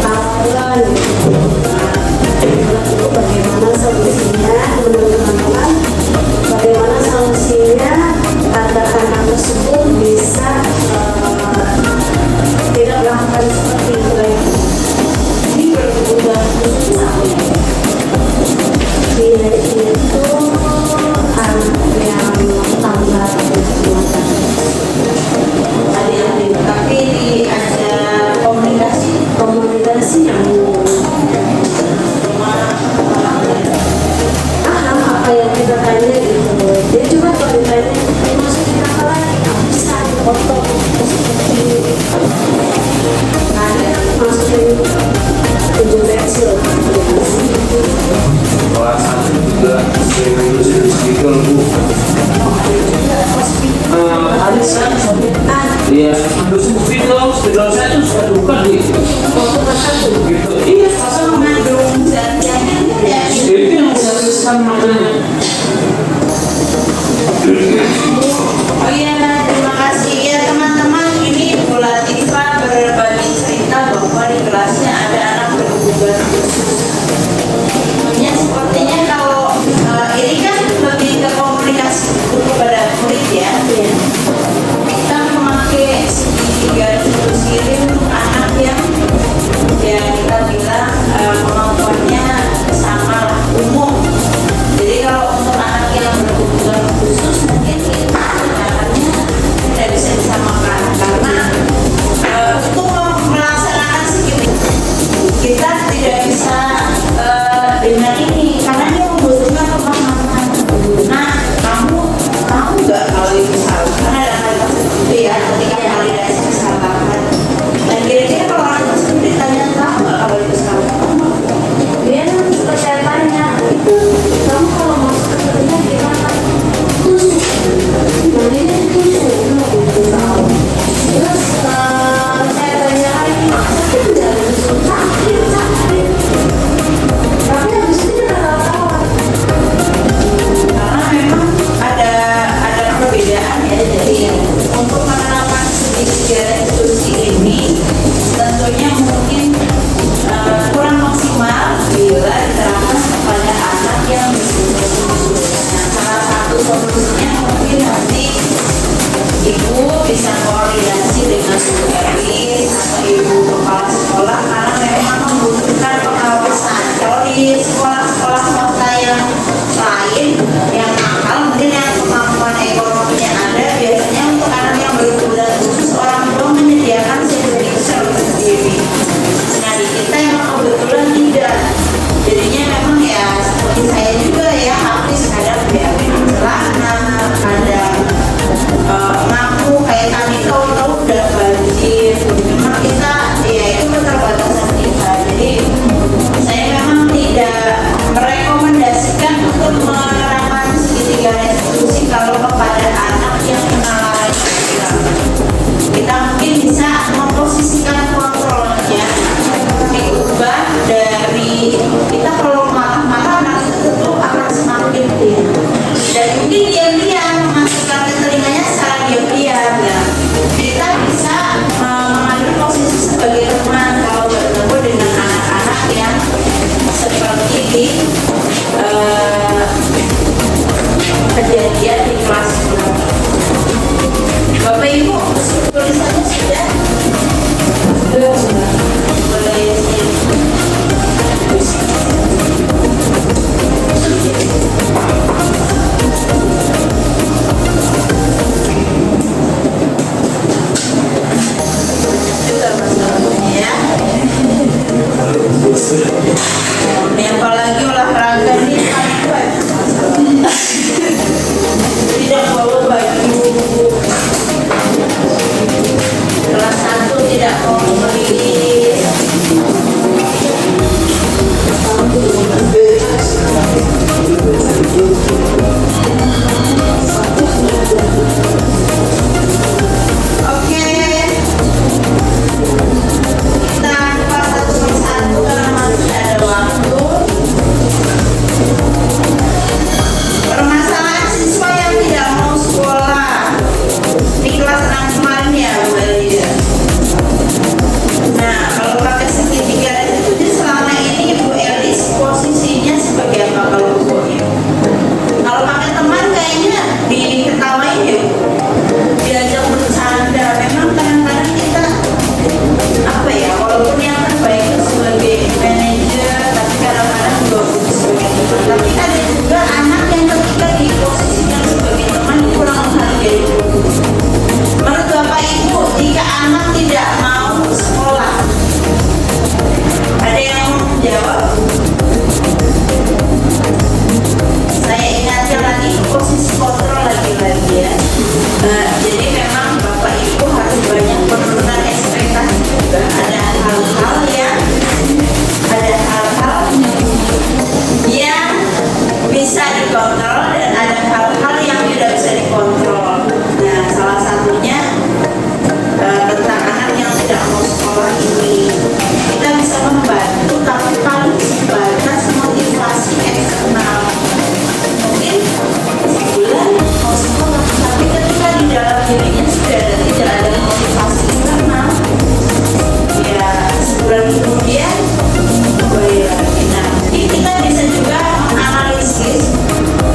tahuan gitu. Lalu bagaimana solusinya menurut teman-teman, bagaimana solusinya agar anak tersebut bisa tidak melakukan seperti itu lagi. Ini berkebutuhan khusus dia itu anak yang tambah Ada yang tapi ada komunikasi yang paham apa yang kita tanya gitu. Dia juga kalau ditanya masukin apa lagi, bisa dipotong seperti ada masukin 7 pensil kelas 1 juga sering ngurusin hospital Bu. Iya, ngurusin hospital saya tuh suka duka di gitu. Iya, pasang mengandung zat-zatnya ya. itu yang saya tuliskan makanya. Oh iya, terima kasih ya teman-teman. Ini Bu Latifah berbagi cerita bahwa di kelasnya ada anak berkebutuhan khusus. Sepertinya kalau ini kan lebih ke komunikasi kepada murid ya. Kita memakai segitiga terus kirim untuk anak yang ya kita bilang kemampuannya sama lah, umum. Jadi kalau untuk anak yang berkebutuhan khusus mungkin caranya tidak bisa disamakan karena untuk melaksanakan segini kita tidak bisa dengan ini karena dia membutuhkan pemahaman. Nah, kamu tahu nggak kalau itu salah? Karena ada kalimat seperti ya, ketika validasi kesalahan. Dan kira-kira kalau orang tersebut ditanya tahu nggak kalau itu salah? dia suka saya tanya itu kamu kalau masuk ke kerja gimana tusuk namanya tusuk gitu tahu terus saya tanya lagi sakit nggak tusuk sakit tapi habis itu dia tahu Karena memang ada perbedaan ya. Jadi untuk menerapkan segitiga instruksi ini tentunya mungkin kurang maksimal bila diterapkan kepada anak yang berkebutuhan. Nah, salah satu solusinya mungkin nanti ibu bisa koordinasi dengan guru RI atau ibu kepala sekolah karena memang membutuhkan pengawasan. Kalau di sekolah-sekolah swasta yang lain yang nakal mungkin yang kemampuan ekonominya ada, biasanya untuk anak yang berkebutuhan khusus orang tua menyediakan sertifikat anak tidak mau sekolah? Ada yang mau menjawab? Saya ingatkan lagi posisi kontrol lagi-lagi ya. Jadi memang Bapak Ibu harus banyak penurunan ekspektasi juga. Ada hal-hal yang bisa dikontrol dan ada hal-hal yang tidak bisa dikontrol. Nah, salah satunya tentang anak yang tidak mau sekolah ini, kita bisa membantu tapi paling sebatas motivasi eksternal. Mungkin sebulan mau sekolah, tapi ketika di dalam dirinya tidak ada motivasi eksternal, ya sebulan kemudian kembali lagi. Nah, jadi kita bisa juga menganalisis,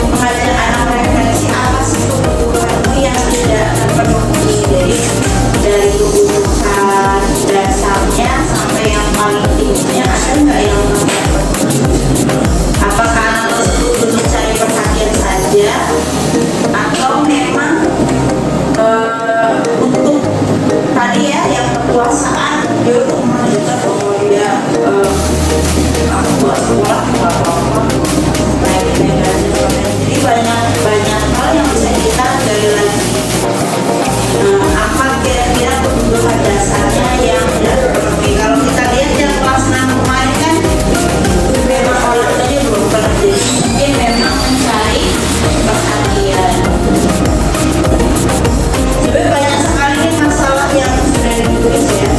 mengajak anak refleksi apa sih kebutuhanmu yang tidak terpenuhi, dari kebutuhan dasarnya sampai yang paling tingginya, ada nggak yang terpenuhi? Apakah anak tersebut untuk cari perhatian saja atau memang untuk tadi ya yang kekuasaan, dia untuk menunjukkan bahwa dia aku buat sekolah nggak apa-apa, jadi banyak hal yang bisa kita gali lagi. Apa kira-kira kebutuhan dasarnya yang tidak terpenuhi? Kalau kita lihat yang kelas 6 kemarin kan memang orang tuanya belum pernah, jadi mungkin memang mencari perhatian. Sebenarnya banyak sekali masalah yang sudah ditulis ya.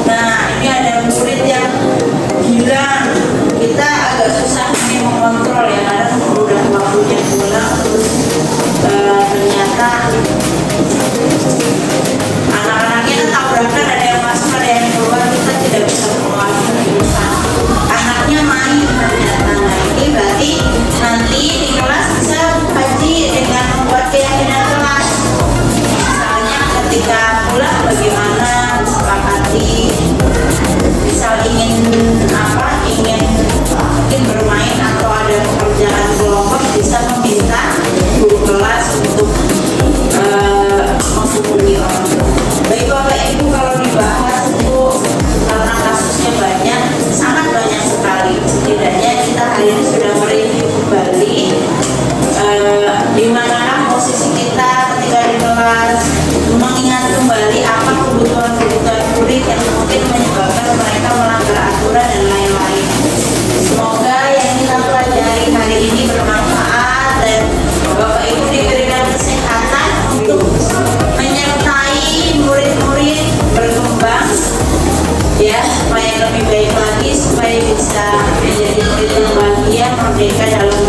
Nah, ini ada murid yang bilang kita agak susah nih mengontrol ya, kadang udah waktunya pulang terus ternyata anak-anaknya kan tabrakan, ada yang masuk ada yang keluar, kita tidak bisa menguasai anaknya main ternyata. Nah, ini berarti nanti di kelas bisa kaji dengan membuat keyakinan kelas. Misalnya ketika pulang bagaimana disepakati, misal ingin mungkin bermain atau ada pekerjaan kelompok, bisa meminta guru kelas untuk menghubungi orang tua. Baik Bapak Ibu, kalau dibahas itu karena kasusnya banyak, sangat banyak sekali. Setidaknya kita hari ini sudah mereview kembali di mana posisi kita ketika di kelas, mengingat kembali apa kebutuhan murid yang mungkin menyebabkan mereka melanggar aturan dan lain-lain. Semoga yang kita pelajari hari ini bermanfaat dan Bapak Ibu diberikan kesehatan untuk menyertai murid-murid berkembang ya, supaya lebih baik lagi, supaya bisa menjadi murid yang bahagia, merdeka dalam